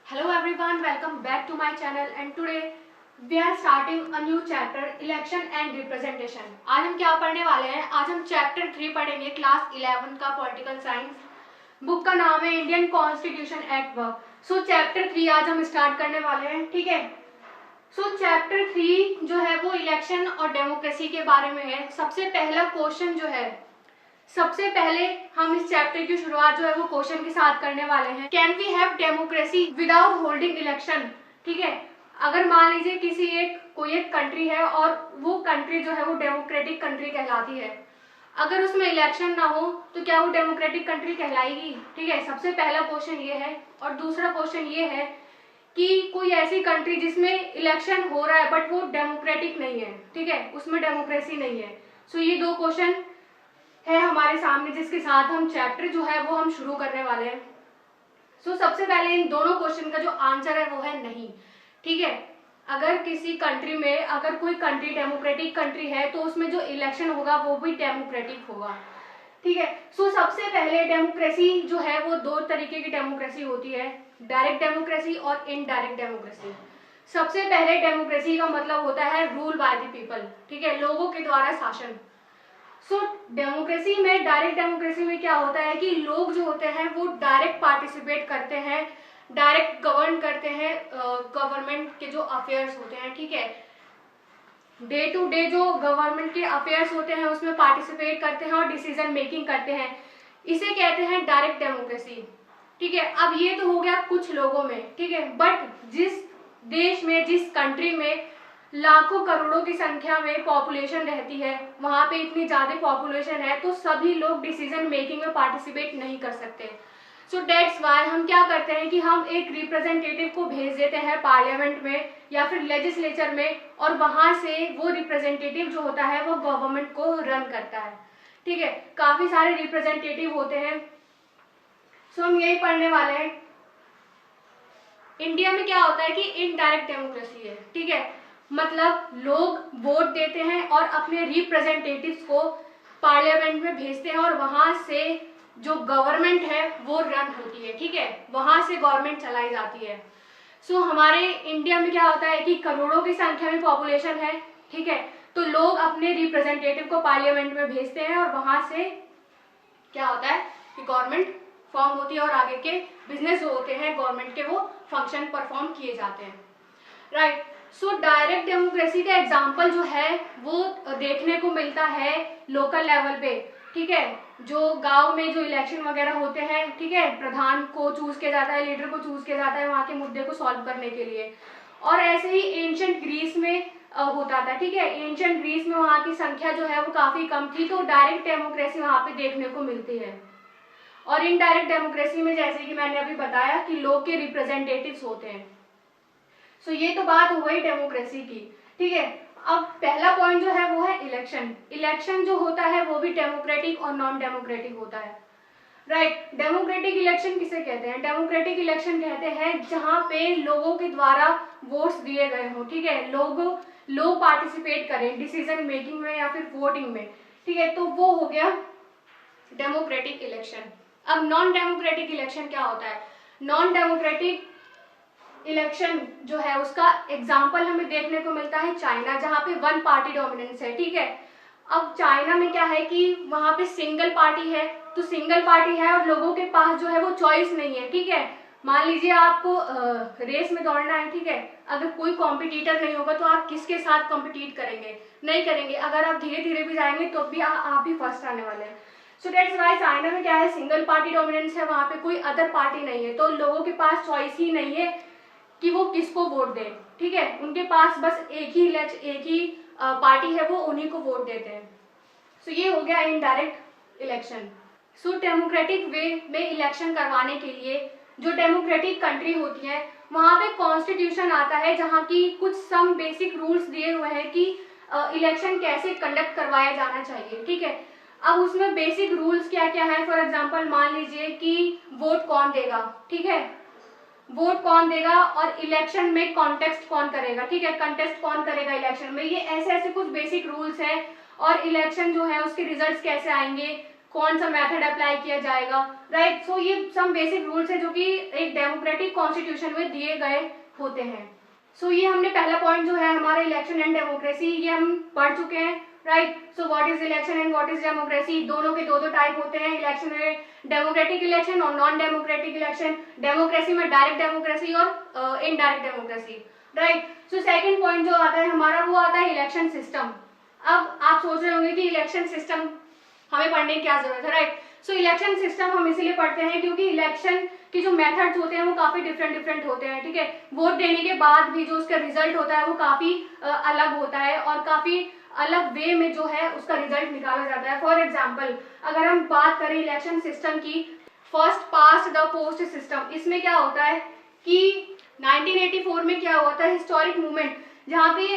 Hello everyone, welcome back to my channel and today we are starting a new chapter election and representation। आज हम क्या पढ़ने वाले हैं? आज हम चैप्टर 3 पढ़ेंगे क्लास 11 का पॉलिटिकल साइंस। बुक का नाम है Indian constitution at work. So chapter 3 आज हम स्टार्ट करने वाले हैं, ठीक है। सो चैप्टर 3 जो है वो इलेक्शन और डेमोक्रेसी के बारे में है। सबसे पहला क्वेश्चन जो है, सबसे पहले हम इस चैप्टर की शुरुआत जो है वो क्वेश्चन के साथ करने वाले हैं। Can we have democracy without holding election? ठीक है, अगर मान लीजिए कोई एक कंट्री है और वो कंट्री जो है वो डेमोक्रेटिक कंट्री कहलाती है, अगर उसमें इलेक्शन ना हो तो क्या वो डेमोक्रेटिक कंट्री कहलाएगी? ठीक है, सबसे पहला क्वेश्चन ये है। और दूसरा क्वेश्चन ये है कि कोई ऐसी कंट्री जिसमें इलेक्शन हो रहा है बट वो डेमोक्रेटिक नहीं है, ठीक है, उसमें डेमोक्रेसी नहीं है। सो ये दो क्वेश्चन है हमारे सामने जिसके साथ हम चैप्टर जो है वो हम शुरू करने वाले हैं। सो सबसे पहले इन दोनों क्वेश्चन का जो आंसर है वो है नहीं, ठीक है। अगर किसी कंट्री में, अगर कोई कंट्री डेमोक्रेटिक कंट्री है तो उसमें जो इलेक्शन होगा वो भी डेमोक्रेटिक होगा, ठीक है। सो सबसे पहले डेमोक्रेसी जो है वो दो तरीके की डेमोक्रेसी होती है, डायरेक्ट डेमोक्रेसी और इनडायरेक्ट डेमोक्रेसी। सबसे पहले डेमोक्रेसी का मतलब होता है रूल बाय द पीपल, ठीक है, लोगों के द्वारा शासन। सो डेमोक्रेसी में, डायरेक्ट डेमोक्रेसी में क्या होता है कि लोग जो होते हैं वो डायरेक्ट पार्टिसिपेट करते हैं, डायरेक्ट गवर्न करते हैं गवर्नमेंट के जो अफेयर्स होते हैं, ठीक है, डे टू डे जो गवर्नमेंट के अफेयर्स होते हैं उसमें पार्टिसिपेट करते हैं और डिसीजन मेकिंग करते हैं। इसे कहते हैं डायरेक्ट डेमोक्रेसी, ठीक है। अब ये तो हो गया कुछ लोगों में, ठीक है, बट जिस देश में, जिस कंट्री में लाखों करोड़ों की संख्या में पॉपुलेशन रहती है, वहां पे इतनी ज्यादा पॉपुलेशन है तो सभी लोग डिसीजन मेकिंग में पार्टिसिपेट नहीं कर सकते। सो डेट्स वाई हम क्या करते हैं कि हम एक रिप्रेजेंटेटिव को भेज देते हैं पार्लियामेंट में या फिर लेजिस्लेचर में, और वहां से वो रिप्रेजेंटेटिव जो होता है वो गवर्नमेंट को रन करता है, ठीक है। काफी सारे रिप्रेजेंटेटिव होते हैं। सो हम यही पढ़ने वाले हैं। इंडिया में क्या होता है कि इनडायरेक्ट डेमोक्रेसी है, ठीक है, मतलब लोग वोट देते हैं और अपने रिप्रेजेंटेटिव्स को पार्लियामेंट में भेजते हैं और वहां से जो गवर्नमेंट है वो रन होती है, ठीक है, वहां से गवर्नमेंट चलाई जाती है। सो हमारे इंडिया में क्या होता है कि करोड़ों की संख्या में पॉपुलेशन है, ठीक है, तो लोग अपने रिप्रेजेंटेटिव को पार्लियामेंट में भेजते हैं और वहां से क्या होता है कि गवर्नमेंट फॉर्म होती है और आगे के बिजनेस जो होते हैं गवर्नमेंट के वो फंक्शन परफॉर्म किए जाते हैं, राइट। सो डायरेक्ट डेमोक्रेसी का एग्जांपल जो है वो देखने को मिलता है लोकल लेवल पे, ठीक है, जो गांव में जो इलेक्शन वगैरह होते हैं, ठीक है, प्रधान को चूज किया जाता है, लीडर को चूज किया जाता है वहां के मुद्दे को सॉल्व करने के लिए। और ऐसे ही एंशिएंट ग्रीस में होता था, ठीक है, एंशिएंट ग्रीस में वहां की संख्या जो है वो काफी कम थी तो डायरेक्ट डेमोक्रेसी वहां पे देखने को मिलती है। और इनडायरेक्ट डेमोक्रेसी में जैसे कि मैंने अभी बताया कि लोग के रिप्रेजेंटेटिव्स होते हैं। सो ये तो बात हो गई डेमोक्रेसी की, ठीक है। अब पहला पॉइंट जो है वो है इलेक्शन। इलेक्शन जो होता है वो भी डेमोक्रेटिक और नॉन डेमोक्रेटिक होता है, राइट। डेमोक्रेटिक इलेक्शन किसे कहते हैं? डेमोक्रेटिक इलेक्शन कहते हैं जहां पे लोगों के द्वारा वोट्स दिए गए हों, ठीक है, लोग पार्टिसिपेट करें डिसीजन मेकिंग में या फिर वोटिंग में, ठीक है, तो वो हो गया डेमोक्रेटिक इलेक्शन। अब नॉन डेमोक्रेटिक इलेक्शन क्या होता है? नॉन डेमोक्रेटिक इलेक्शन जो है उसका एग्जाम्पल हमें देखने को मिलता है चाइना, जहां पे वन पार्टी डोमिनेंस है, ठीक है। अब चाइना में क्या है कि वहां पे सिंगल पार्टी है, तो सिंगल पार्टी है और लोगों के पास जो है वो चॉइस नहीं है, ठीक है। मान लीजिए आपको रेस में दौड़ना है, ठीक है, अगर कोई कॉम्पिटिटर नहीं होगा तो आप किसके साथ कॉम्पिटिट करेंगे? नहीं करेंगे। अगर आप धीरे धीरे भी जाएंगे तो भी आप ही फर्स्ट आने वाले हैं। सो डेट्स व्हाई चाइना में क्या है, सिंगल पार्टी डोमिनेंस है, वहां पे कोई अदर पार्टी नहीं है, तो लोगों के पास चॉइस ही नहीं है कि वो किसको वोट दें, ठीक है, उनके पास बस एक ही पार्टी है, वो उन्हीं को वोट देते हैं। सो ये हो गया इनडायरेक्ट इलेक्शन। सो डेमोक्रेटिक वे में इलेक्शन करवाने के लिए जो डेमोक्रेटिक कंट्री होती है वहां पे कॉन्स्टिट्यूशन आता है जहां की कुछ सम बेसिक रूल्स दिए हुए हैं कि इलेक्शन कैसे कंडक्ट करवाया जाना चाहिए, ठीक है। अब उसमें बेसिक रूल्स क्या क्या है? फॉर एग्जाम्पल मान लीजिए कि वोट कौन देगा, ठीक है, वोट कौन देगा और इलेक्शन में कॉन्टेस्ट कौन करेगा, ठीक है, कंटेस्ट कौन करेगा इलेक्शन में, ये ऐसे ऐसे कुछ बेसिक रूल्स हैं। और इलेक्शन जो है उसके रिजल्ट्स कैसे आएंगे, कौन सा मेथड अप्लाई किया जाएगा, राइट। सो ये सम बेसिक रूल्स है जो कि एक डेमोक्रेटिक कॉन्स्टिट्यूशन में दिए गए होते हैं। सो ये हमने पहला पॉइंट जो है हमारे इलेक्शन एंड डेमोक्रेसी, ये हम पढ़ चुके हैं, right. So what is election and what is democracy, दोनों के दो टाइप होते हैं, इलेक्शन में डेमोक्रेटिक इलेक्शन और नॉन डेमोक्रेटिक इलेक्शन। डेमोक्रेसी में डायरेक्ट डेमोक्रेसी और indirect democracy, right. So second point जो आता है हमारा वो आता है इलेक्शन सिस्टम। अब आप सोच रहे होंगे कि इलेक्शन सिस्टम हमें पढ़ने की क्या जरूरत है, राइट। सो इलेक्शन सिस्टम हम इसीलिए पढ़ते हैं क्योंकि इलेक्शन की जो मेथड्स होते हैं वो काफी डिफरेंट होते हैं, ठीक है। वोट देने के बाद भी जो उसका रिजल्ट होता है वो काफी अलग होता है और काफी अलग वे में जो है उसका रिजल्ट निकाला जाता है। फॉर एग्जाम्पल अगर हम बात करें इलेक्शन सिस्टम की, first past the post system, इसमें क्या होता है कि 1984 में क्या हुआ था, हिस्टोरिक मूवमेंट, जहाँ पे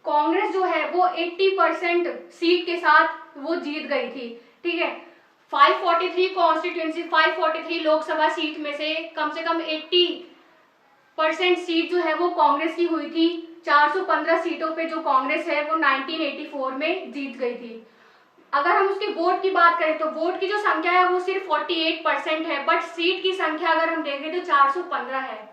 कांग्रेस जो है वो 80% सीट के साथ वो जीत गई थी, ठीक है। 543 कॉन्स्टिट्यूंसी, 543 लोकसभा सीट में से कम 80% सीट जो है वो कांग्रेस की हुई थी। 415 सीटों पे जो कांग्रेस है वो 1984 में जीत गई थी। अगर हम उसके वोट की बात करें तो वोट की जो संख्या है वो सिर्फ 48% है, बट सीट की संख्या अगर हम देखें तो 415 है,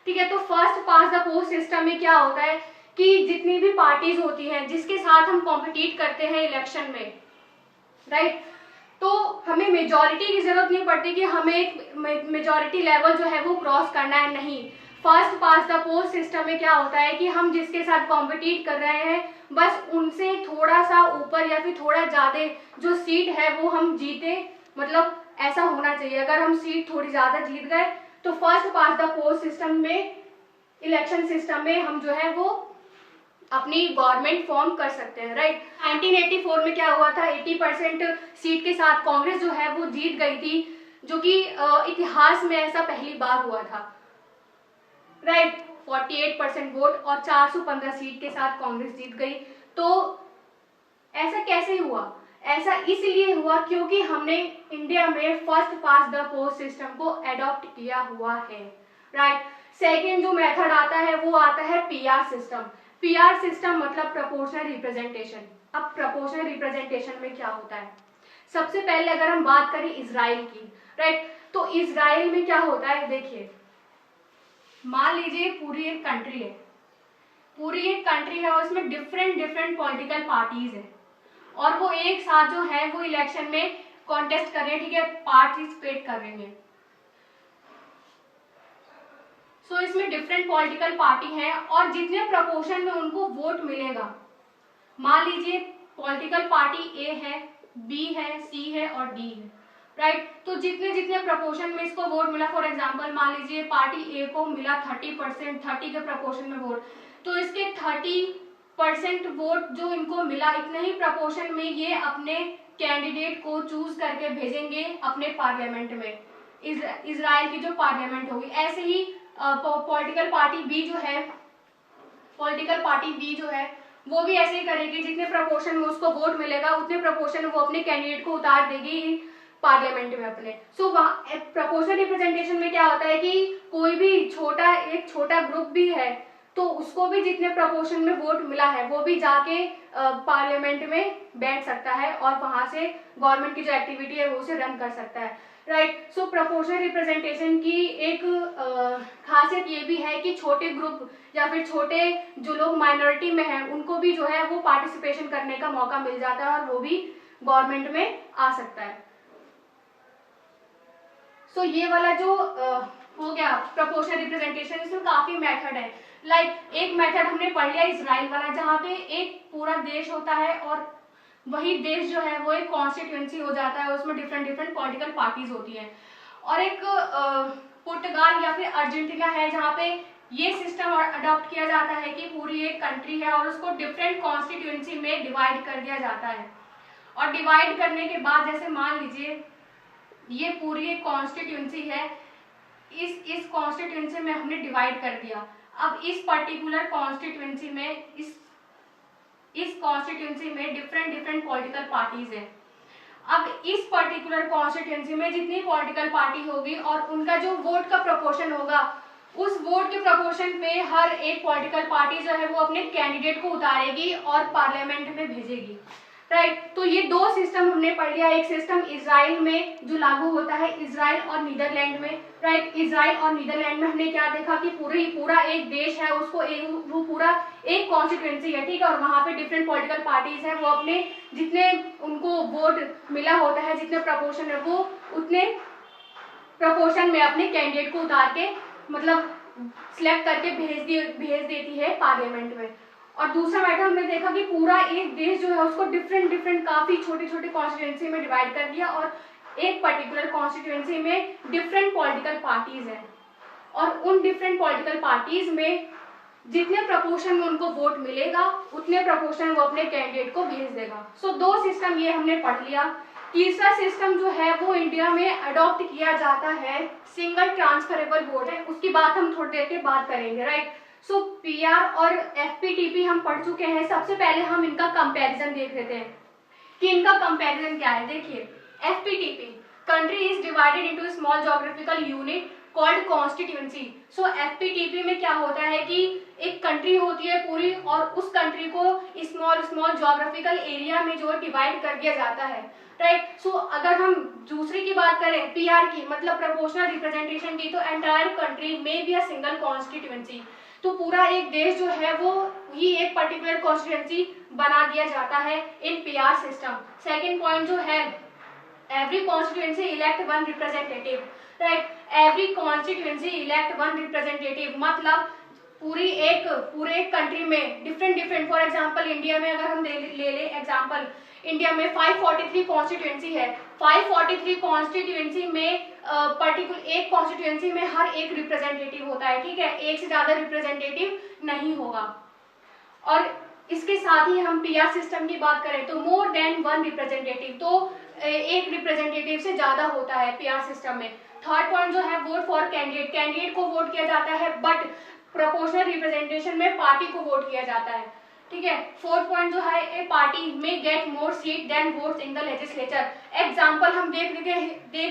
ठीक है। तो first pass the post system में क्या होता है कि जितनी भी पार्टीज होती हैं जिसके साथ हम कॉम्पिटिट करते हैं इलेक्शन में, राइट, तो हमें मेजॉरिटी की जरूरत नहीं पड़ती कि हमें एक मेजॉरिटी लेवल जो है वो क्रॉस करना है, नहीं। First pass the post system में क्या होता है कि हम जिसके साथ कॉम्पिटिट कर रहे हैं बस उनसे थोड़ा सा ऊपर या फिर थोड़ा ज्यादा जो सीट है वो हम जीते, मतलब ऐसा होना चाहिए। अगर हम सीट थोड़ी ज्यादा जीत गए तो first pass the post system में, इलेक्शन सिस्टम में हम जो है वो अपनी गवर्नमेंट फॉर्म कर सकते हैं, राइट। 1984 में क्या हुआ था, 80% सीट के साथ कांग्रेस जो है वो जीत गई थी, जो कि इतिहास में ऐसा पहली बार हुआ था, राइट। 48% वोट और 415 सीट के साथ कांग्रेस जीत गई। तो ऐसा कैसे हुआ? ऐसा इसलिए हुआ क्योंकि हमने इंडिया में first pass the post system को एडॉप्ट किया हुआ है, राइट। सेकेंड जो मेथड आता है वो आता है पीआर सिस्टम। पीआर सिस्टम मतलब प्रोपोर्शनल रिप्रेजेंटेशन। अब प्रोपोर्शनल रिप्रेजेंटेशन में क्या होता है, सबसे पहले अगर हम बात करें इजराइल की, राइट, तो इजराइल में क्या होता है, देखिए मान लीजिए पूरी एक कंट्री है, पूरी एक कंट्री है और उसमें डिफरेंट पॉलिटिकल पार्टीज है और वो एक साथ जो है वो इलेक्शन में कॉन्टेस्ट कर रहे हैं, ठीक है, पार्टिसिपेट कर रहे हैं। सो इसमें डिफरेंट पॉलिटिकल पार्टी है और जितने प्रपोर्शन में उनको वोट मिलेगा, मान लीजिए पॉलिटिकल पार्टी ए है, बी है, सी है और डी है, राइट। तो जितने जितने प्रपोर्शन में इसको वोट मिला, फॉर एग्जांपल मान लीजिए पार्टी ए को मिला 30%, 30 के प्रपोर्शन में वोट, तो इसके 30% वोट जो इनको मिला, इतने ही प्रपोर्शन में ये अपने कैंडिडेट को चूज करके भेजेंगे अपने पार्लियामेंट में, इजराइल की जो पार्लियामेंट होगी। ऐसे ही पॉलिटिकल पार्टी बी जो है, पॉलिटिकल पार्टी बी जो है वो भी ऐसे ही करेगी, जितने प्रपोर्शन में उसको वोट मिलेगा उतने प्रपोर्शन में वो अपने कैंडिडेट को उतार देगी पार्लियामेंट में अपने। सो वहाँ प्रोपोर्शनल रिप्रेजेंटेशन में क्या होता है कि कोई भी एक छोटा ग्रुप भी है तो उसको भी जितने प्रोपोर्शन में वोट मिला है वो भी जाके पार्लियामेंट में बैठ सकता है और वहां से गवर्नमेंट की जो एक्टिविटी है वो उसे रन कर सकता है, राइट। सो प्रोपोर्शनल रिप्रेजेंटेशन की एक खासियत ये भी है कि छोटे ग्रुप या फिर छोटे जो लोग माइनॉरिटी में हैं उनको भी जो है वो पार्टिसिपेशन करने का मौका मिल जाता है और वो भी गवर्नमेंट में आ सकता है। सो ये वाला जो हो गया प्रोपोर्शनल रिप्रेजेंटेशन, इसमें काफी मेथड है। लाइक एक मेथड हमने पढ़ लिया इजराइल वाला, जहाँ पे एक पूरा देश होता है और वही देश जो है वो एक कॉन्स्टिट्यूएंसी हो जाता है, उसमें डिफरेंट पॉलिटिकल पार्टीज होती हैं। और एक पुर्तगाल या फिर अर्जेंटीना है जहाँ पे ये सिस्टम अडॉप्ट किया जाता है कि पूरी एक कंट्री है और उसको डिफरेंट कॉन्स्टिट्यूएंसी में डिवाइड कर दिया जाता है। और डिवाइड करने के बाद जैसे मान लीजिए ये पूरी एक कॉन्स्टिट्यूएंसी है, इस कॉन्स्टिट्यूएंसी में हमने डिवाइड कर दिया। अब इस पर्टिकुलर कॉन्स्टिट्यूएंसी में इस कॉन्स्टिट्यूएंसी में डिफरेंट पॉलिटिकल पार्टीज हैं। अब इस पर्टिकुलर कॉन्स्टिट्यूएंसी में जितनी पॉलिटिकल पार्टी होगी और उनका जो वोट का प्रोपोर्शन होगा, उस वोट के प्रोपोर्शन पे हर एक पॉलिटिकल पार्टी जो है वो अपने कैंडिडेट को उतारेगी और पार्लियामेंट में भेजेगी। राइट। तो ये दो सिस्टम हमने पढ़ लिया। एक सिस्टम इजराइल में जो लागू होता है, इजराइल और नीदरलैंड में, राइट। इजराइल और नीदरलैंड में हमने क्या देखा कि पूरा एक देश है, उसको वो पूरा एक कॉन्स्टिट्यूएंसी है, ठीक है, और वहां पे डिफरेंट पॉलिटिकल पार्टीज हैं, वो अपने जितने उनको वोट मिला होता है, जितने प्रपोर्शन है, वो उतने प्रपोर्शन में अपने कैंडिडेट को उतार के मतलब सिलेक्ट करके भेज देती है पार्लियामेंट में। और दूसरा मैटर हमने देखा कि पूरा एक देश जो है उसको डिफरेंट काफी छोटे छोटे कॉन्स्टिट्यूएंसी में डिवाइड कर दिया, और एक पर्टिकुलर कॉन्स्टिट्यूएंसी में डिफरेंट पॉलिटिकल पार्टीज हैं, और उन डिफरेंट पॉलिटिकल पार्टीज में जितने प्रपोर्शन में उनको वोट मिलेगा उतने प्रपोर्शन वो अपने कैंडिडेट को भेज देगा। सो दो सिस्टम ये हमने पढ़ लिया। तीसरा सिस्टम जो है वो इंडिया में अडॉप्ट किया जाता है, सिंगल ट्रांसफरेबल वोट है, उसकी बात हम थोड़ी देर के बाद करेंगे, राइट। सो पीआर और एफपीटीपी हम पढ़ चुके हैं। सबसे पहले हम इनका कंपैरिजन देख लेते हैं कि इनका कंपैरिजन क्या है। देखिए, FPTP, country is divided into small geographical unit called constituency. So FPTP में क्या होता है कि एक कंट्री होती है पूरी, और उस कंट्री को स्मॉल ज्योग्राफिकल एरिया में जो डिवाइड कर दिया जाता है, राइट। सो अगर हम दूसरी की बात करें, पीआर की, मतलब प्रोपोर्शनल रिप्रेजेंटेशन की, तो एंटायर कंट्री में बी अ सिंगल कॉन्स्टिट्यूएंसी। तो पूरा एक देश जो है वो ही एक पर्टिकुलर कॉन्स्टिट्यूएंसी बना दिया जाता है इन पीआर सिस्टम। सेकेंड पॉइंट जो है, every constituency elect one representative, right. Every constituency elect one representative मतलब पूरे कंट्री में डिफरेंट, फॉर एग्जांपल इंडिया में अगर हम ले एग्जांपल, इंडिया में 543 कॉन्स्टिट्यूएंसी है। 543 कॉन्स्टिट्यूएंसी में पर्टिकुलर एक कॉन्स्टिट्यूएंसी में हर एक रिप्रेजेंटेटिव होता है, ठीक है, एक से ज्यादा रिप्रेजेंटेटिव नहीं होगा। और इसके साथ ही हम पीआर सिस्टम की बात करें तो मोर देन वन रिप्रेजेंटेटिव, तो एक रिप्रेजेंटेटिव से ज्यादा होता है पीआर सिस्टम में। थर्ड पॉइंट जो है, वोट फॉर कैंडिडेट, कैंडिडेट को वोट किया जाता है, बट प्रोपोर्शनल रिप्रेजेंटेशन में पार्टी को वोट किया जाता है, ठीक है। फोर्थ पॉइंट जो है, a party may get more seat than votes in the legislature. Example हम देख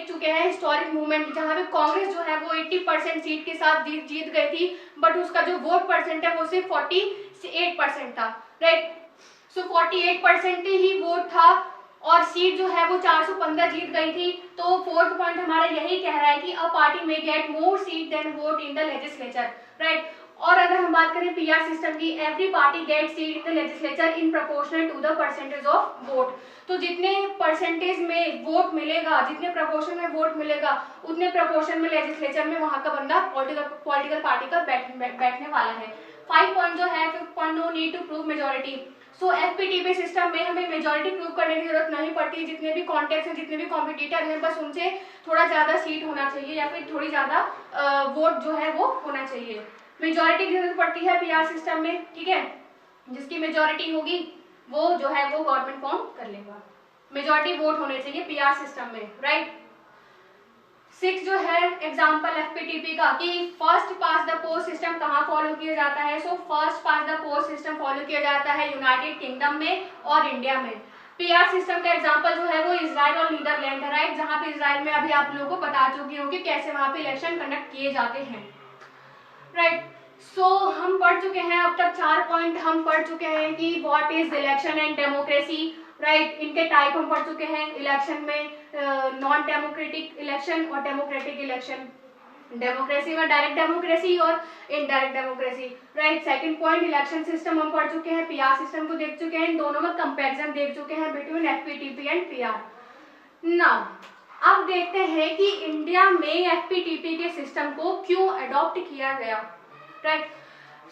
चुके हैं हिस्टोरिक मूवमेंट, जहां पे कांग्रेस जो है वो 80% सीट के साथ जीत गई थी, बट उसका जो वोट परसेंट है वो सिर्फ 48% था, राइट। सो 48% ही वोट था, और सीट जो है वो 415 जीत गई थी। तो फोर्थ पॉइंट हमारा यही कह रहा है कि a party may get more seat than vote in the legislature, right. और अगर हम बात करें पीआर सिस्टम की, every party get seat in the legislature in proportional to the percentage of vote. तो जितने परसेंटेज में वोट मिलेगा, जितने प्रोपोर्शन में वोट मिलेगा, उतने प्रोपोर्शन में लेजिस्लेचर में वहां का बंदा पॉलिटिकल पार्टी का बैठने वाला है। 5 पॉइंट जो है, 5 point, no need to prove majority. So FPTP system में हमें मेजोरिटी प्रूव करने की जरूरत नहीं पड़ती। जितने भी कॉन्टेक्ट हैं, जितने भी कॉम्पिटिटर हैं, बस उनसे थोड़ा ज्यादा सीट होना चाहिए, या फिर थोड़ी ज्यादा वोट जो है वो होना चाहिए। मेजोरिटी की जरूरत पड़ती है पीआर सिस्टम में, ठीक है। जिसकी मेजोरिटी होगी वो जो है वो गवर्नमेंट फॉर्म कर लेगा। मेजोरिटी वोट होने चाहिए पीआर सिस्टम में, राइट। 6 जो है एग्जांपल एफपीटीपी का, कि first pass the post system कहाँ फॉलो किया जाता है। So first pass the post system follow किया जाता है यूनाइटेड किंगडम में और इंडिया में। पीआर सिस्टम का एग्जांपल जो है वो इजराइल और नीदरलैंड है, राइट, जहाँ पे इजराइल में अभी आप लोगों को बता चुकी हूँ कि कैसे वहां पे इलेक्शन कंडक्ट किए जाते हैं, राइट। सो हम पढ़ चुके हैं अब तक 4 पॉइंट हम पढ़ चुके हैं कि what is election and democracy, right. इनके टाइप हम पढ़ चुके हैं इलेक्शन में, नॉन डेमोक्रेटिक इलेक्शन और डेमोक्रेटिक इलेक्शन। डेमोक्रेसी में डायरेक्ट डेमोक्रेसी और indirect democracy, right. Second point, election system हम पढ़ चुके हैं, पीआर सिस्टम को देख चुके हैं, इन दोनों में कंपैरिजन देख चुके हैं between FPTP and PR. Now अब देखते हैं कि इंडिया में एफपीटीपी के सिस्टम को क्यों अडॉप्ट किया गया, राइट।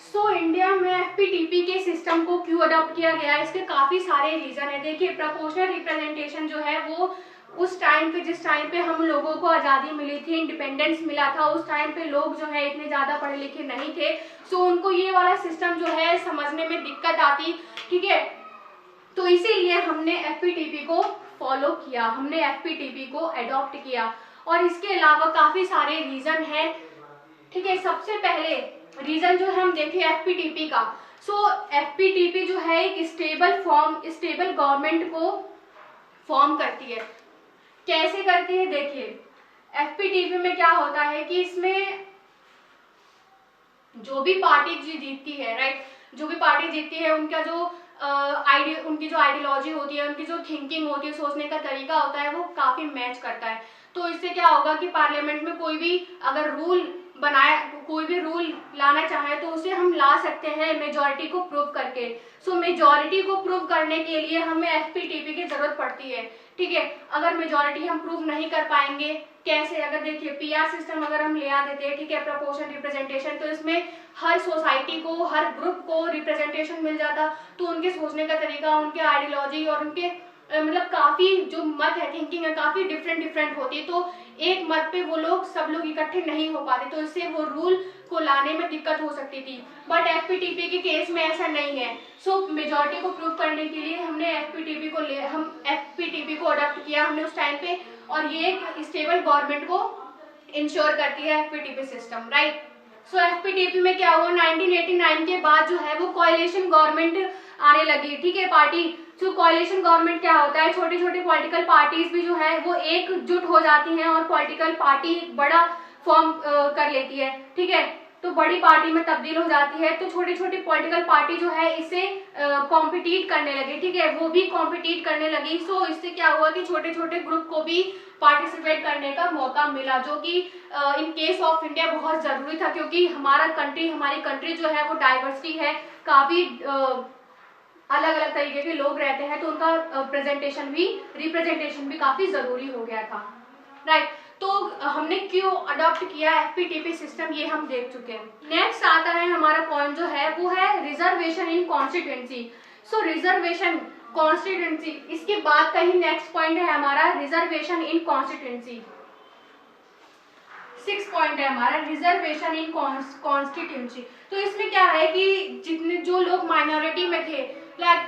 सो इंडिया में एफपीटीपी के सिस्टम को क्यों अडॉप्ट किया गया, इसके काफी सारे रीजन है। देखिए, प्रोपोर्शनल रिप्रेजेंटेशन जो है वो उस टाइम पे, जिस टाइम पे हम लोगों को आजादी मिली थी, इंडिपेंडेंस मिला था, उस टाइम पे लोग जो है इतने ज्यादा पढ़े लिखे नहीं थे। सो उनको ये वाला सिस्टम जो है समझने में दिक्कत आती, ठीक है। तो इसीलिए हमने एफपीटीपी को फॉलो किया, हमने एफपीटीपी को अडॉप्ट किया। और इसके अलावा काफी सारे रीजन है, ठीक है। सबसे पहले रीजन जो है हम देखें एफपीटीपी का। सो एफपीटीपी जो है एक स्टेबल गवर्नमेंट को फॉर्म करती है। कैसे करती है, देखिए, एफपीटीपी में क्या होता है कि इसमें जो भी पार्टी जीतती है, राइट, जो भी पार्टी जीतती है उनका जो उनकी जो आइडियोलॉजी होती है, उनकी जो थिंकिंग होती है, सोचने का तरीका होता है, वो काफी मैच करता है। तो इससे क्या होगा कि पार्लियामेंट में कोई भी अगर कोई भी रूल लाना चाहे तो उसे हम ला सकते हैं मेजोरिटी को प्रूव करके। सो मेजोरिटी को प्रूव करने के लिए हमें एफपीटीपी की जरूरत पड़ती है, ठीक है। अगर मेजोरिटी हम प्रूव नहीं कर पाएंगे, कैसे? अगर देखिए पीआर सिस्टम अगर हम ले आ देते हैं, ठीक है, प्रपोर्शन रिप्रेजेंटेशन, तो इसमें हर सोसाइटी को, हर ग्रुप को रिप्रेजेंटेशन मिल जाता, तो उनके सोचने का तरीका, उनके आइडियोलॉजी और उनके मतलब काफी जो मत है, थिंकिंग है, काफी डिफरेंट होती है। तो एक मत पे वो लोग सब लोग इकट्ठे नहीं हो पाते, तो इससे वो रूल को लाने में दिक्कत हो सकती थी। बट एफपीटीपी के केस में ऐसा नहीं है। सो मेजोरिटी को प्रूव करने के लिए हम एफपीटीपी को अडॉप्ट किया हमने उस टाइम पे, और ये एक स्टेबल गवर्नमेंट को इंश्योर करती है एफपीटीपी सिस्टम, राइट। सो एफपीटीपी में क्या हुआ, 1989 के बाद जो है वो कोएलिशन गवर्नमेंट आने लगी, ठीक है, पार्टी। जो कोएलिशन गवर्नमेंट क्या होता है, छोटी छोटी पॉलिटिकल पार्टीज भी जो है वो एकजुट हो जाती हैं और पॉलिटिकल पार्टी बड़ा फॉर्म कर लेती है, ठीक है, तो बड़ी पार्टी में तब्दील हो जाती है। तो छोटी छोटी पॉलिटिकल पार्टी जो है इससे कॉम्पिटिट करने लगी, ठीक है, वो भी कॉम्पिटिट करने लगी। सो इससे क्या हुआ कि छोटे छोटे ग्रुप को भी पार्टिसिपेट करने का मौका मिला, जो कि इन केस ऑफ इंडिया बहुत जरूरी था, क्योंकि हमारी कंट्री जो है वो डाइवर्सिटी है, काफी अलग अलग तरीके के लोग रहते हैं, तो उनका रिप्रेजेंटेशन भी काफी जरूरी हो गया था, राइट। तो हमने क्यों अडॉप्ट किया एफपीटीपी सिस्टम, ये हम देख चुके हैं। नेक्स्ट आता है हमारा पॉइंट जो है वो है रिजर्वेशन इन कॉन्स्टिट्यूएंसी। सो रिजर्वेशन कॉन्स्टिट्यूएंसी, इसके बाद का ही नेक्स्ट पॉइंट है हमारा रिजर्वेशन इन कॉन्स्टिट्यूएंसी। 6 पॉइंट है हमारा रिजर्वेशन इन कॉन्स्टिट्यूएंसी। तो इसमें क्या है कि जितने जो लोग माइनॉरिटी में थे,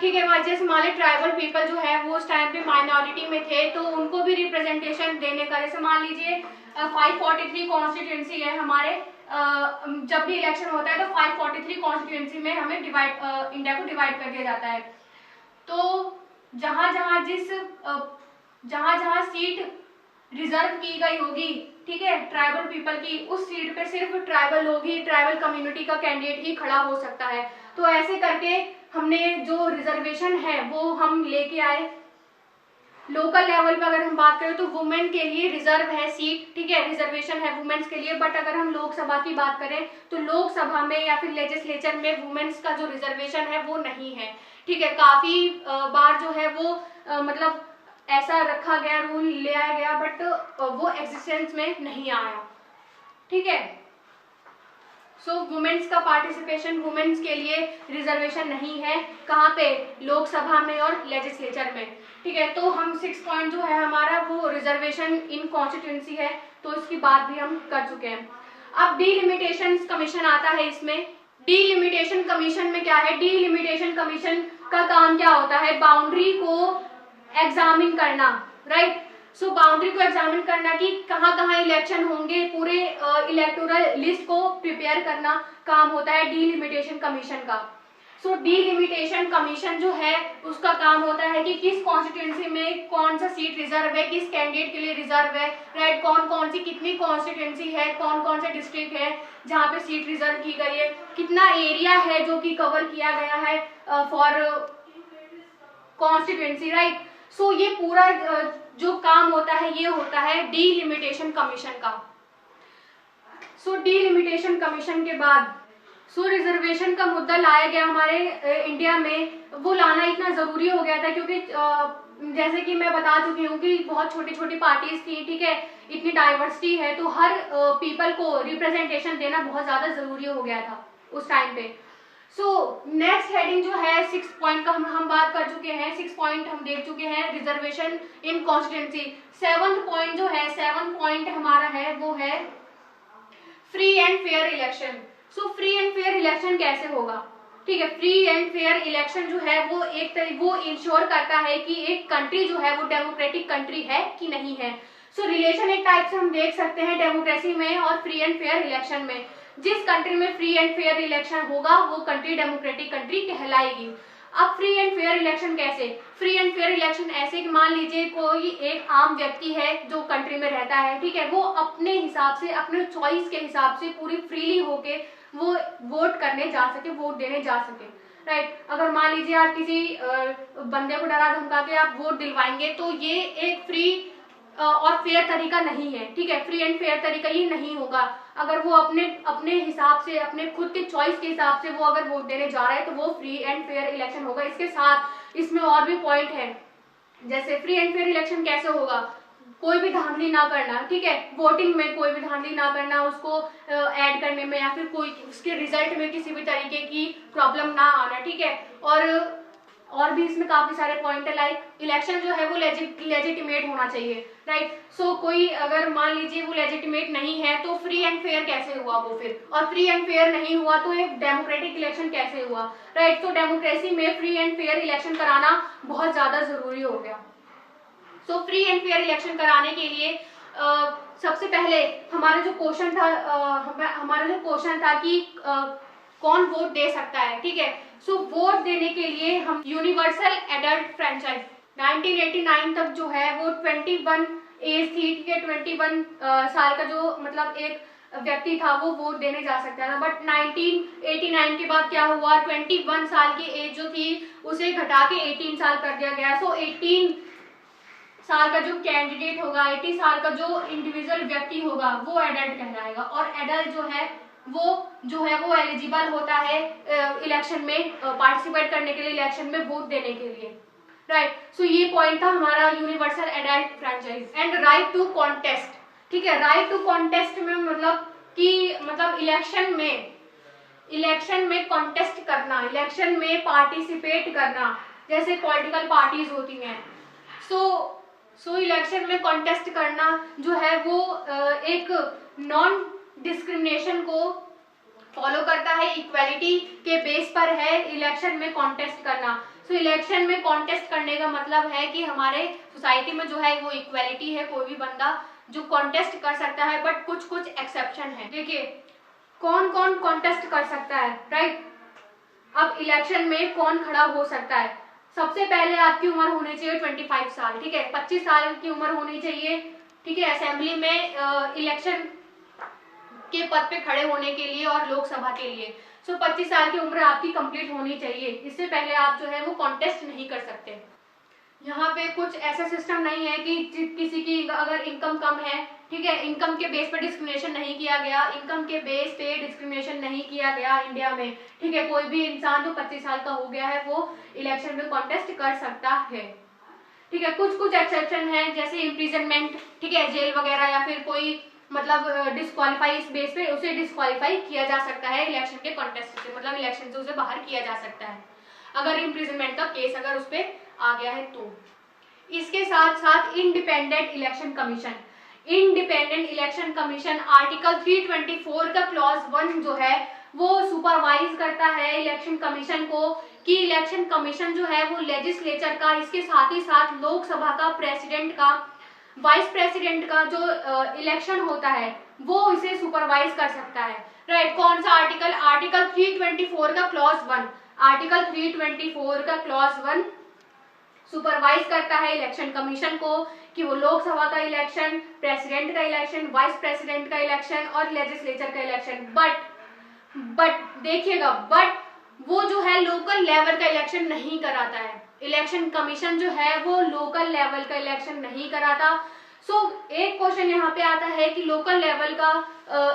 ठीक है, जैसे हमारे ट्राइबल पीपल जो है वो उस टाइम पे माइनॉरिटी में थे, तो उनको भी रिप्रेजेंटेशन देने का, जैसे मान लीजिए 543 कॉन्स्टिट्यूएंसी है हमारे, जब भी इलेक्शन होता है तो 543 कॉन्स्टिट्यूएंसी में हमें इंडिया को डिवाइड कर दिया जाता है। तो जहां जहां सीट रिजर्व की गई होगी, ठीक है, ट्राइबल पीपल की, उस सीट पे सिर्फ ट्राइबल लोग ही, ट्राइबल कम्युनिटी का कैंडिडेट ही खड़ा हो सकता है। तो ऐसे करके हमने जो रिजर्वेशन है वो हम लेके आए। लोकल लेवल पे अगर हम बात करें तो वुमेन के लिए रिजर्व है सीट, ठीक है, रिजर्वेशन है वुमेन्स के लिए। बट अगर हम लोकसभा की बात करें तो लोकसभा में या फिर लेजिस्लेचर में वुमेन्स का जो रिजर्वेशन है वो नहीं है, ठीक है। काफी बार जो है वो मतलब ऐसा रखा गया, रूल ले आया गया, बट वो एग्जिस्टेंस में नहीं आया, ठीक है। सो वुमेन्स का पार्टिसिपेशन, वुमेन्स के लिए रिजर्वेशन नहीं है, कहाँ पे? लोकसभा में और लेजिस्लेचर में, ठीक है। तो हम 6 पॉइंट जो है हमारा वो रिजर्वेशन इन कॉन्स्टिट्यूएंसी है, तो इसकी बात भी हम कर चुके हैं। अब डीलिमिटेशन कमीशन आता है इसमें। डीलिमिटेशन कमीशन में क्या है, डीलिमिटेशन कमीशन का काम क्या होता है? बाउंड्री को एग्जामिन करना, राइट। सो बाउंड्री को एग्जामिन करना कि कहाँ कहाँ इलेक्शन होंगे, पूरे इलेक्टोरल लिस्ट को प्रिपेयर करना काम होता है डीलिमिटेशन कमीशन का। सो डीलिमिटेशन कमीशन जो है उसका काम होता है कि किस कॉन्स्टिट्यूएंसी में कौन सा सीट रिजर्व है, किस कैंडिडेट के लिए रिजर्व है, राइट, कौन कौन सी कितनी कॉन्स्टिट्यूएंसी है, कौन कौन से डिस्ट्रिक्ट है जहाँ पे सीट रिजर्व की गई है, कितना एरिया है जो कि कवर किया गया है फॉर कॉन्स्टिट्यूएंसी, राइट। सो ये पूरा जो काम होता है ये होता है डीलिमिटेशन कमीशन का। सो डीलिमिटेशन कमीशन के बाद रिजर्वेशन का मुद्दा लाया गया हमारे इंडिया में। वो लाना इतना जरूरी हो गया था क्योंकि जैसे कि मैं बता चुकी हूँ कि बहुत छोटी छोटी पार्टीज थी, ठीक है, इतनी डाइवर्सिटी है, तो हर पीपल को रिप्रेजेंटेशन देना बहुत ज्यादा जरूरी हो गया था उस टाइम पे। सो नेक्स्ट हेडिंग जो है 6 पॉइंट का हम बात कर चुके हैं, 6 पॉइंट हम देख चुके हैं रिजर्वेशन इन कॉन्स्टिट्यूएंसी। 7th पॉइंट जो है, 7th पॉइंट हमारा है वो है free and fair election. So free and fair election कैसे होगा, ठीक है। फ्री एंड फेयर इलेक्शन जो है वो इंश्योर करता है कि एक कंट्री जो है वो डेमोक्रेटिक कंट्री है कि नहीं है। सो रिलेशन एक टाइप से हम देख सकते हैं डेमोक्रेसी में और फ्री एंड फेयर इलेक्शन में। जिस कंट्री में फ्री एंड फेयर इलेक्शन होगा वो कंट्री डेमोक्रेटिक कंट्री कहलाएगी। अब फ्री एंड फेयर इलेक्शन कैसे? फ्री एंड फेयर इलेक्शन ऐसे कि मान लीजिए कोई एक आम व्यक्ति है जो कंट्री में रहता है, ठीक है, वो अपने हिसाब से, अपने चॉइस के हिसाब से पूरी फ्रीली होके वो वोट करने जा सके, वोट देने जा सके, राइट। अगर मान लीजिए आप किसी बंदे को डरा धमका के आप वोट दिलवाएंगे तो ये एक फ्री और फेयर तरीका नहीं है, ठीक है, फ्री एंड फेयर तरीका ये नहीं होगा। अगर वो अपने अपने हिसाब से, अपने खुद के चॉइस के हिसाब से वो अगर वोट देने जा रहा है तो वो फ्री एंड फेयर इलेक्शन होगा। इसके साथ इसमें और भी पॉइंट है, जैसे फ्री एंड फेयर इलेक्शन कैसे होगा, कोई भी धांधली ना करना, ठीक है, वोटिंग में कोई भी धांधली ना करना, उसको ऐड करने में या फिर कोई उसके रिजल्ट में किसी भी तरीके की प्रॉब्लम ना आना, ठीक है। और भी इसमें काफी सारे पॉइंट है, लाइक इलेक्शन जो है वो लेजिटिमेट होना चाहिए, राइट। सो कोई अगर मान लीजिए वो लेजिटिमेट नहीं है तो फ्री एंड फेयर कैसे हुआ वो फिर, और फ्री एंड फेयर नहीं हुआ तो एक डेमोक्रेटिक इलेक्शन कैसे हुआ, राइट। तो डेमोक्रेसी में फ्री एंड फेयर इलेक्शन कराना बहुत ज्यादा जरूरी हो गया। So free and fair election कराने के लिए सबसे पहले हमारा जो क्वेश्चन था कि कौन वोट दे सकता है, ठीक है। सो वोट देने के लिए हम यूनिवर्सल एडल्ट फ्रेंचाइज 1989 तक जो है वो 21 एज थी, ठीक है, 21 साल का जो मतलब एक व्यक्ति था वो वोट देने जा सकता था। बट 1989 के बाद क्या हुआ, 21 साल की एज जो थी उसे घटा के 18 साल कर दिया गया। सो 18 साल का जो कैंडिडेट होगा, 18 साल का जो इंडिविजुअल व्यक्ति होगा वो एडल्ट कहलाएगा, और एडल्ट जो है वो एलिजिबल होता है इलेक्शन में पार्टिसिपेट करने के लिए, इलेक्शन में वोट देने के लिए, राइट। सो ये पॉइंट था हमारा universal adult franchise. And right to contest, ठीक है, राइट टू कॉन्टेस्ट में मतलब इलेक्शन में कॉन्टेस्ट करना, इलेक्शन में पार्टिसिपेट करना, जैसे पॉलिटिकल पार्टीज होती हैं। सो इलेक्शन में कॉन्टेस्ट करना जो है वो एक नॉन डिस्क्रिमिनेशन को फॉलो करता है, इक्वालिटी के बेस पर है इलेक्शन में कॉन्टेस्ट करना। सो इलेक्शन में कॉन्टेस्ट करने का मतलब है कि हमारे सोसाइटी में जो है वो इक्वालिटी है, कोई भी बंदा जो कॉन्टेस्ट कर सकता है, बट कुछ एक्सेप्शन है। देखिए कौन कौन कॉन्टेस्ट कर सकता है, राइट। अब इलेक्शन में कौन खड़ा हो सकता है, सबसे पहले आपकी उम्र होनी चाहिए 25 साल, ठीक है, 25 साल की उम्र होनी चाहिए, ठीक है, असेंबली में इलेक्शन के पद पे खड़े होने के लिए और लोकसभा के लिए। सो 25 साल की उम्र आपकी कंप्लीट होनी चाहिए, इससे पहले आप जो है वो कॉन्टेस्ट नहीं कर सकते। यहाँ पे कुछ ऐसा सिस्टम नहीं है कि किसी की अगर इनकम कम है, ठीक है, इनकम के बेस पे डिस्क्रिमिनेशन नहीं किया गया, इनकम के बेस पे डिस्क्रिमिनेशन नहीं किया गया इंडिया में, ठीक है। कोई भी इंसान जो 25 साल का हो गया है वो इलेक्शन में कॉन्टेस्ट कर सकता है, ठीक है। कुछ एक्सेप्शन है, जैसे इम्प्रिजनमेंट, ठीक है, जेल वगैरह, या फिर कोई मतलब डिस्क्वालीफाई, इस बेस पे उसे डिस्क्वालीफाई किया जा सकता है इलेक्शन के कॉन्टेस्ट से, मतलब इलेक्शन से उसे बाहर किया जा सकता है अगर इम्प्रिजनमेंट का केस अगर उस पर आ गया है तो। इसके साथ साथ independent election commission, independent election commission article 324 का क्लॉज 1 जो है वो सुपरवाइज करता है इलेक्शन कमीशन को, कि इलेक्शन कमीशन जो है वो लेजिस्लेचर का, इसके साथ ही साथ लोकसभा का प्रेसिडेंट का, वाइस प्रेसिडेंट का जो इलेक्शन होता है वो इसे सुपरवाइज कर सकता है, राइट। कौन सा आर्टिकल, आर्टिकल 324 का क्लॉज 1, आर्टिकल 324 का क्लॉज 1 सुपरवाइज करता है इलेक्शन कमीशन को कि वो लोकसभा का इलेक्शन, प्रेसिडेंट का इलेक्शन, वाइस प्रेसिडेंट का इलेक्शन और लेजिस्लेचर का इलेक्शन, बट देखिएगा, बट वो जो है लोकल लेवल का इलेक्शन नहीं कराता है। इलेक्शन कमीशन जो है वो लोकल लेवल का इलेक्शन नहीं कराता। सो एक क्वेश्चन यहाँ पे आता है कि लोकल लेवल का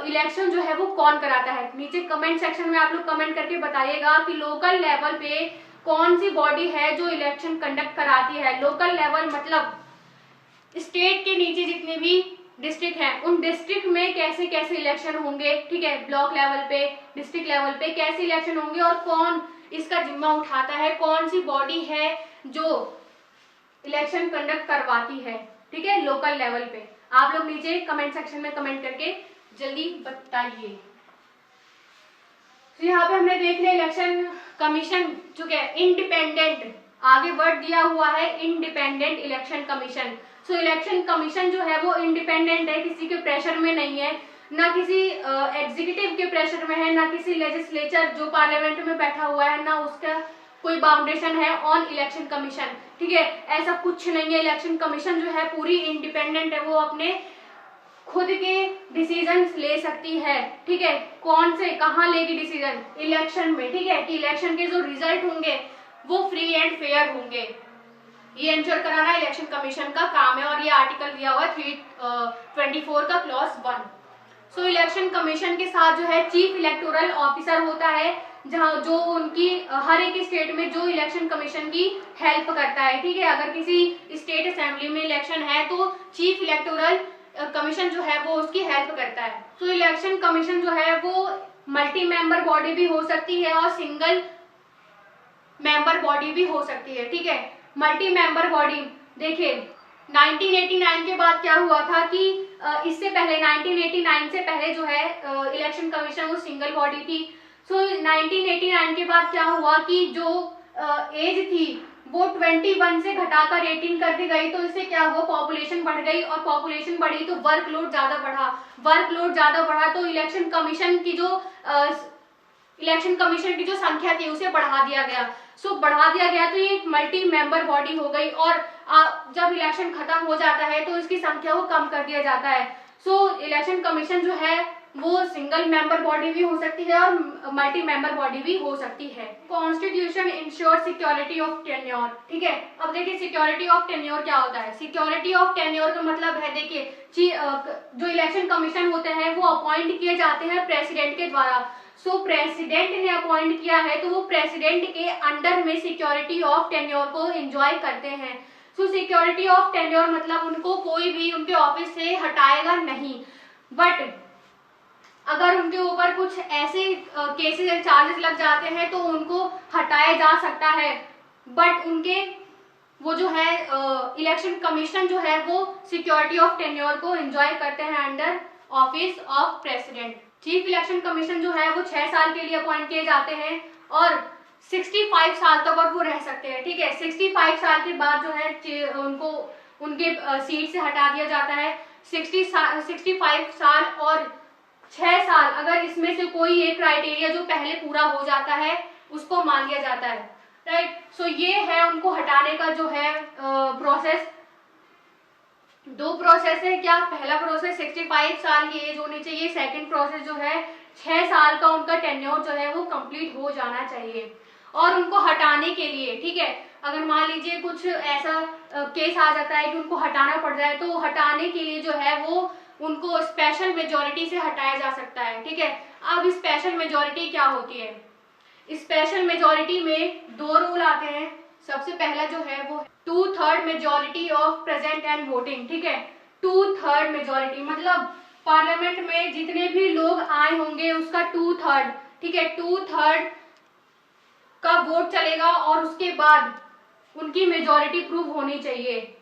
इलेक्शन जो है वो कौन कराता है। नीचे कमेंट सेक्शन में आप लोग कमेंट करके बताइएगा कि लोकल लेवल पे कौन सी बॉडी है जो इलेक्शन कंडक्ट कराती है। लोकल लेवल मतलब स्टेट के नीचे जितने भी डिस्ट्रिक्ट हैं उन डिस्ट्रिक्ट में कैसे कैसे इलेक्शन होंगे, ठीक है, ब्लॉक लेवल पे, डिस्ट्रिक्ट लेवल पे कैसे इलेक्शन होंगे और कौन इसका जिम्मा उठाता है, कौन सी बॉडी है जो इलेक्शन कंडक्ट करवाती है, ठीक है, लोकल लेवल पे। आप लोग नीचे कमेंट सेक्शन में कमेंट करके जल्दी बताइए। तो यहाँ पे हमने देख लिया इलेक्शन कमीशन जो क्या इंडिपेंडेंट, आगे वर्ड दिया हुआ है इंडिपेंडेंट इलेक्शन कमीशन। सो इलेक्शन कमीशन जो है वो इंडिपेंडेंट है, किसी के प्रेशर में नहीं है, ना किसी एग्जीक्यूटिव के प्रेशर में है, ना किसी लेजिस्लेचर जो पार्लियामेंट में बैठा हुआ है, ना उसका कोई बाउंडेशन है ऑन इलेक्शन कमीशन, ठीक है, ऐसा कुछ नहीं है। इलेक्शन कमीशन जो है पूरी इंडिपेंडेंट है, वो अपने खुद के डिसीजंस ले सकती है, ठीक है। कौन से कहाँ लेगी डिसीजन? इलेक्शन में, ठीक है, कि इलेक्शन के जो रिजल्ट होंगे वो फ्री एंड फेयर होंगे, ये इंश्योर कराना इलेक्शन कमीशन का काम है। और ये आर्टिकल दिया हुआ है 324 का क्लॉज 1। सो इलेक्शन कमीशन के साथ जो है चीफ इलेक्टोरल ऑफिसर होता है, जहां जो उनकी हर एक स्टेट में जो इलेक्शन कमीशन की हेल्प करता है, ठीक है। अगर किसी स्टेट असेंबली में इलेक्शन है तो चीफ इलेक्टोरल कमीशन जो है वो उसकी हेल्प करता है। तो इलेक्शन कमीशन जो है वो मल्टी मेंबर बॉडी भी हो सकती है और सिंगल मेंबर बॉडी भी हो सकती है, ठीक है। मल्टी मेंबर बॉडी देखिए 1989 के बाद क्या हुआ था कि इससे पहले 1989 से पहले जो है इलेक्शन कमीशन वो सिंगल बॉडी थी। सो 1989 के बाद क्या हुआ कि जो एज थी वो 21 से घटाकर 18 कर दी गई। तो इससे क्या हुआ, पॉपुलेशन बढ़ गई, और पॉपुलेशन बढ़ी तो वर्कलोड ज्यादा बढ़ा तो इलेक्शन कमीशन की जो संख्या थी उसे बढ़ा दिया गया। सो बढ़ा दिया गया तो ये मल्टी मेंबर बॉडी हो गई, और जब इलेक्शन खत्म हो जाता है तो इसकी संख्या को कम कर दिया जाता है। सो इलेक्शन कमीशन जो है वो सिंगल मेंबर बॉडी भी हो सकती है और मल्टी मेंबर बॉडी भी हो सकती है। Constitution ensure security of tenure, ठीक है। अब देखिए सिक्योरिटी ऑफ टेन्योर क्या होता है। सिक्योरिटी ऑफ टेन्योर का मतलब है, देखिए जो इलेक्शन कमीशन होते हैं वो अपॉइंट किए जाते हैं प्रेसिडेंट के द्वारा। सो प्रेसिडेंट ने अपॉइंट किया है तो वो प्रेसिडेंट के अंडर में सिक्योरिटी ऑफ टेन्योर को एंजॉय करते हैं। सो सिक्योरिटी ऑफ टेन्योर मतलब उनको कोई भी उनके ऑफिस से हटाएगा नहीं, बट अगर उनके ऊपर कुछ ऐसे केसेस या चार्जेस लग जाते हैं तो उनको हटाया जा सकता है। बट उनके वो जो है इलेक्शन कमीशन जो है वो सिक्योरिटी ऑफ टेन्योर को एंजॉय करते हैं under office of president. Chief election commission जो है वो 6 साल के लिए अपॉइंट किए जाते हैं और 65 साल तक और वो रह सकते हैं, ठीक है। 65 साल के बाद जो है उनको उनके सीट से हटा दिया जाता है। 65 साल और 6 साल, अगर इसमें से कोई एक क्राइटेरिया जो पहले पूरा हो जाता है उसको मान लिया जाता है, राइट। सो ये है उनको हटाने का जो है प्रोसेस। 2 प्रोसेस है क्या, पहला प्रोसेस 65 साल की एज होनी चाहिए, सेकंड प्रोसेस जो है 6 साल का उनका टेन्योर जो है वो कंप्लीट हो जाना चाहिए। और उनको हटाने के लिए, ठीक है, अगर मान लीजिए कुछ ऐसा केस आ जाता है कि उनको हटाना पड़ जाए तो हटाने के लिए जो है वो उनको स्पेशल मेजोरिटी से हटाया जा सकता है, ठीक है। अब स्पेशल मेजोरिटी क्या होती है, स्पेशल मेजोरिटी में 2 रूल आते हैं। सबसे पहला जो है वो 2/3 majority of present and voting, ठीक है। 2/3 मेजोरिटी मतलब पार्लियामेंट में जितने भी लोग आए होंगे उसका 2/3, ठीक है, 2/3 का वोट चलेगा और उसके बाद उनकी मेजोरिटी प्रूव होनी चाहिए।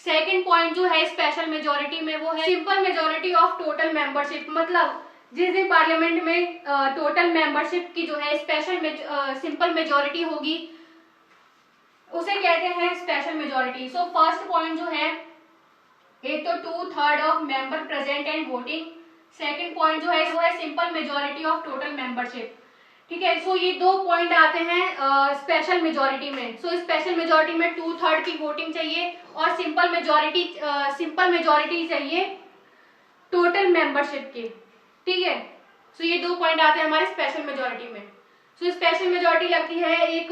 सेकंड पॉइंट जो है स्पेशल मेजोरिटी में वो है simple majority of total membership, मतलब जिस दिन पार्लियामेंट में टोटल मेंबरशिप की जो है सिंपल मेजोरिटी होगी उसे कहते हैं special majority. So first point जो है एक तो 2/3 of member present and voting, second point जो है वो है simple majority of total membership, ठीक है। सो ये 2 पॉइंट आते हैं स्पेशल मेजोरिटी में। सो स्पेशल मेजोरिटी में 2/3 की वोटिंग चाहिए और सिंपल मेजोरिटी चाहिए टोटल मेंबरशिप की, ठीक है। सो ये 2 पॉइंट आते हैं हमारे स्पेशल मेजोरिटी में। सो स्पेशल मेजोरिटी लगती है एक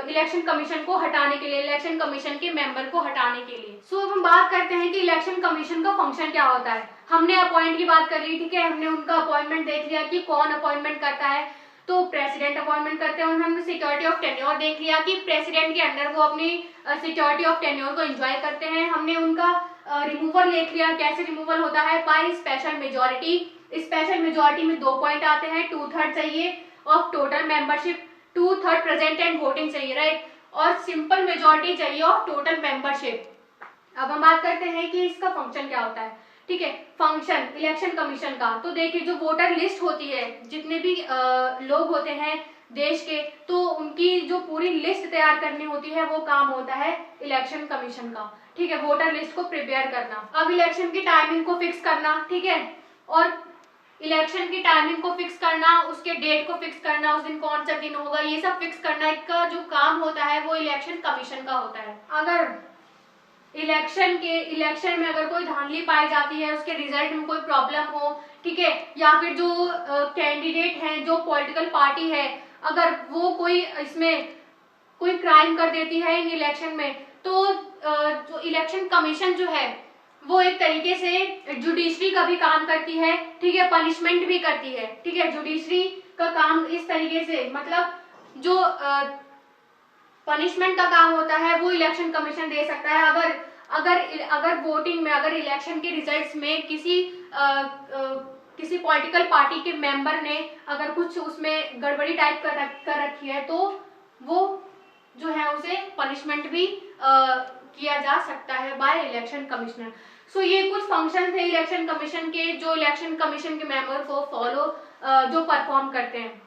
इलेक्शन कमीशन को हटाने के लिए, इलेक्शन कमीशन के मेंबर को हटाने के लिए। सो अब हम बात करते हैं कि इलेक्शन कमीशन का फंक्शन क्या होता है। हमने अपॉइंट की बात कर ली, ठीक है, हमने उनका अपॉइंटमेंट देख लिया कि कौन अपॉइंटमेंट करता है, तो प्रेसिडेंट अपॉइंटमेंट करते हैं। और हमने सिक्योरिटी ऑफ टेन्योर देख लिया कि प्रेसिडेंट के अंडर वो अपनी सिक्योरिटी ऑफ टेन्योर को एंजॉय करते हैं। हमने उनका रिमूवल देख लिया, कैसे रिमूवल होता है, by special majority. Special majority में 2 पॉइंट आते हैं, 2/3 चाहिए of total membership, 2/3 present and voting चाहिए, राइट, और सिंपल मेजोरिटी चाहिए ऑफ टोटल मेंबरशिप। अब हम बात करते हैं कि इसका फंक्शन क्या होता है, ठीक है। फंक्शन इलेक्शन कमीशन का, तो देखिए जो वोटर लिस्ट होती है, जितने भी लोग होते हैं देश के, तो उनकी जो पूरी लिस्ट तैयार करनी होती है वो काम होता है इलेक्शन कमीशन का, ठीक है, वोटर लिस्ट को प्रिपेयर करना। अब इलेक्शन की टाइमिंग को फिक्स करना, ठीक है, और इलेक्शन की टाइमिंग को फिक्स करना, उसके डेट को फिक्स करना, उस दिन कौन सा दिन होगा, ये सब फिक्स करना का जो काम होता है वो इलेक्शन कमीशन का होता है। अगर इलेक्शन में अगर कोई धांधली पाई जाती है, उसके रिजल्ट में कोई प्रॉब्लम हो, ठीक है, या फिर जो कैंडिडेट हैं, जो पॉलिटिकल पार्टी है, अगर वो कोई इसमें कोई क्राइम कर देती है इन इलेक्शन में, तो जो इलेक्शन कमीशन जो है वो एक तरीके से जुडिशरी का भी काम करती है, ठीक है, पनिशमेंट भी करती है, ठीक है। जुडिशरी का काम इस तरीके से, मतलब जो पनिशमेंट का काम होता है वो इलेक्शन कमीशन दे सकता है। अगर वोटिंग में, अगर इलेक्शन के रिजल्ट्स में किसी पॉलिटिकल पार्टी के मेंबर ने अगर कुछ उसमें गड़बड़ी टाइप कर रखी है, तो वो जो है उसे पनिशमेंट भी किया जा सकता है बाय इलेक्शन कमिश्नर। सो ये कुछ फंक्शन थे इलेक्शन कमीशन के, जो इलेक्शन कमीशन के मेंबर को जो परफॉर्म करते हैं,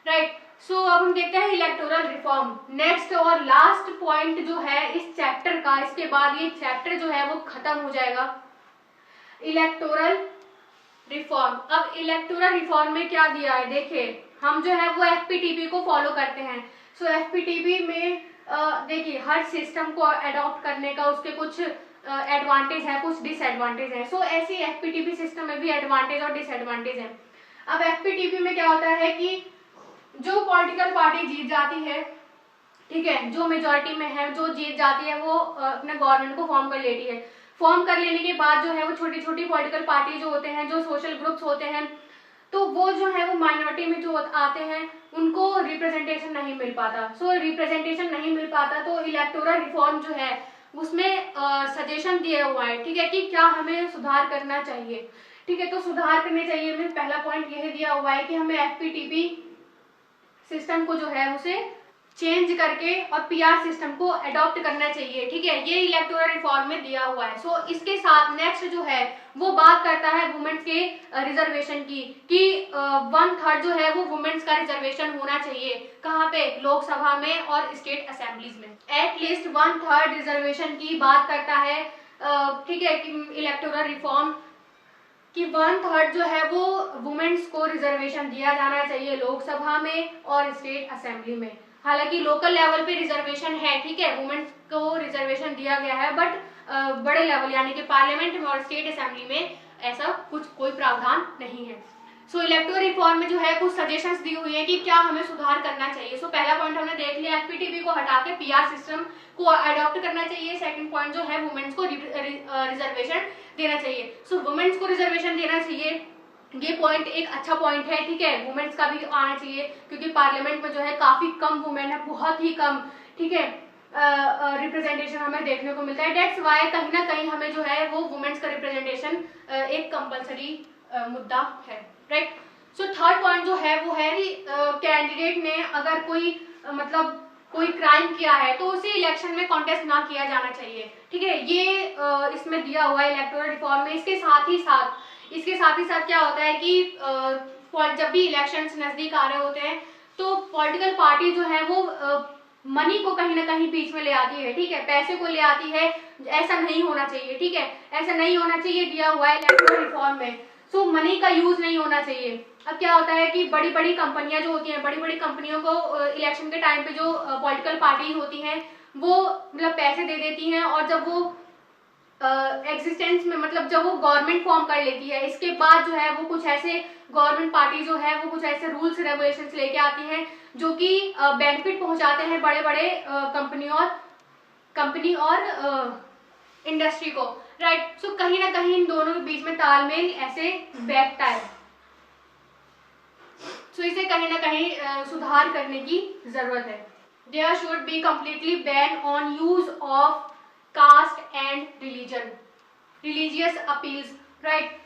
राइट। सो अब हम देखते हैं इलेक्टोरल रिफॉर्म, नेक्स्ट और लास्ट पॉइंट जो है इस चैप्टर का। इसके बाद ये चैप्टर जो है वो खत्म हो जाएगा, इलेक्टोरल रिफॉर्म। अब इलेक्टोरल रिफॉर्म में क्या दिया है, देखिए हम जो है वो एफपीटीपी को फॉलो करते हैं। सो एफपीटीपी में देखिए हर सिस्टम को अडॉप्ट करने का उसके कुछ एडवांटेज है, कुछ डिसएडवांटेज है। सो ऐसी एफपीटीपी सिस्टम में भी एडवांटेज और डिसएडवांटेज है। अब एफपीटीपी में क्या होता है कि जो पॉलिटिकल पार्टी जीत जाती है, ठीक है, जो मेजोरिटी में है, जो जीत जाती है, वो अपने गवर्नमेंट को फॉर्म कर लेती है। फॉर्म कर लेने के बाद जो है वो छोटी छोटी पॉलिटिकल पार्टी जो होते हैं, जो सोशल ग्रुप्स होते हैं, तो वो जो है वो माइनॉरिटी में जो आते हैं उनको रिप्रेजेंटेशन नहीं मिल पाता। सो रिप्रेजेंटेशन नहीं मिल पाता, तो इलेक्टोरल रिफॉर्म जो है उसमें सजेशन दिया हुआ है, ठीक है, कि क्या हमें सुधार करना चाहिए, ठीक है। तो सुधार करने चाहिए में पहला पॉइंट यह दिया हुआ है कि हमें एफपीटीपी सिस्टम को जो है उसे चेंज करके और पीआर सिस्टम को अडॉप्ट करना चाहिए, ठीक है। ये इलेक्टोरल रिफॉर्म में दिया हुआ है। सो इसके साथ नेक्स्ट जो है वो बात करता है वुमेन्स के रिजर्वेशन की, कि 1/3 जो है वो वुमेन्स का रिजर्वेशन होना चाहिए। कहाँ पे, लोकसभा में और स्टेट असेंबलीज में। एटलीस्ट 1/3 रिजर्वेशन की बात करता है, ठीक है, कि इलेक्टोरल रिफॉर्म कि 1/3 जो है वो वुमेन्स को रिजर्वेशन दिया जाना चाहिए लोकसभा में और स्टेट असेंबली में। हालांकि लोकल लेवल पे रिजर्वेशन है, ठीक है, वुमेन्स को रिजर्वेशन दिया गया है, बट बड़े लेवल यानी कि पार्लियामेंट में और स्टेट असेंबली में ऐसा कोई प्रावधान नहीं है। सो इलेक्टोरल रिफॉर्म में जो है कुछ सजेशंस दी हुई है कि क्या हमें सुधार करना चाहिए। सो पहला पॉइंट हमने देख लिया, एफपीटीपी को हटा के पीआर सिस्टम को अडॉप्ट करना चाहिए। सेकंड पॉइंट जो है वुमेन्स को रिजर्वेशन देना चाहिए। सो वुमेन्स को रिजर्वेशन देना चाहिए, ये पॉइंट एक अच्छा पॉइंट है, ठीक है। वुमेन्स का भी आना चाहिए क्योंकि पार्लियामेंट में जो है काफी कम वुमेन है, बहुत ही कम, ठीक है, रिप्रेजेंटेशन हमें देखने को मिलता है। दैट्स वाई कहीं ना कहीं हमें जो है वो वुमेन्स का रिप्रेजेंटेशन एक कंपलसरी मुद्दा है, राइट। सो थर्ड पॉइंट जो है वो है कि कैंडिडेट ने अगर मतलब कोई क्राइम किया है तो उसे इलेक्शन में कॉन्टेस्ट ना किया जाना चाहिए, ठीक है। ये इसमें दिया हुआ है इलेक्टोरल रिफॉर्म में। इसके साथ ही साथ क्या होता है कि जब भी इलेक्शंस नजदीक आ रहे होते हैं तो पॉलिटिकल पार्टी जो है वो मनी को कहीं ना कहीं बीच में ले आती है, ठीक है, पैसे को ले आती है। ऐसा नहीं होना चाहिए, ठीक है, ऐसा नहीं होना चाहिए, दिया हुआ है इलेक्टोरल रिफॉर्म में। सो मनी का यूज नहीं होना चाहिए। अब क्या होता है कि बड़ी बड़ी कंपनियां जो होती हैं, बड़ी बड़ी कंपनियों को इलेक्शन के टाइम पे जो पॉलिटिकल पार्टी होती हैं वो मतलब पैसे दे देती हैं, और जब वो एग्जिस्टेंस में, मतलब जब वो गवर्नमेंट फॉर्म कर लेती है, इसके बाद जो है वो कुछ ऐसे गवर्नमेंट पार्टी जो है वो कुछ ऐसे रूल्स रेगुलेशंस लेके आती हैं जो कि बेनिफिट पहुंचाते हैं बड़े बड़े कंपनी और इंडस्ट्री को, राइट। सो कहीं ना कहीं इन दोनों के बीच में तालमेल ऐसे बैठता है। सो इसे कहीं ना कहीं सुधार करने की जरूरत है। There should be completely ban on use of caste and religious appeals, right.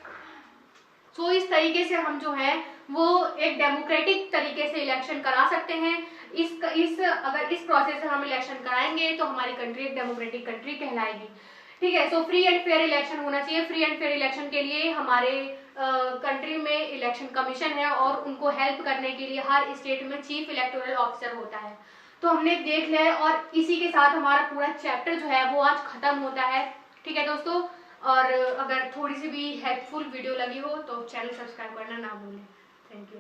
So इस तरीके से हम जो है वो एक डेमोक्रेटिक तरीके से इलेक्शन करा सकते हैं। अगर इस प्रोसेस से हम इलेक्शन कराएंगे तो हमारी कंट्री एक डेमोक्रेटिक कंट्री कहलाएगी, ठीक है। So free and fair election होना चाहिए। फ्री एंड फेयर इलेक्शन के लिए हमारे कंट्री में इलेक्शन कमीशन है और उनको हेल्प करने के लिए हर स्टेट में चीफ इलेक्टोरल ऑफिसर होता है। तो हमने देख लिया है और इसी के साथ हमारा पूरा चैप्टर जो है वो आज खत्म होता है, ठीक है दोस्तों। और अगर थोड़ी सी भी हेल्पफुल वीडियो लगी हो तो चैनल सब्सक्राइब करना ना भूलें। Thank you.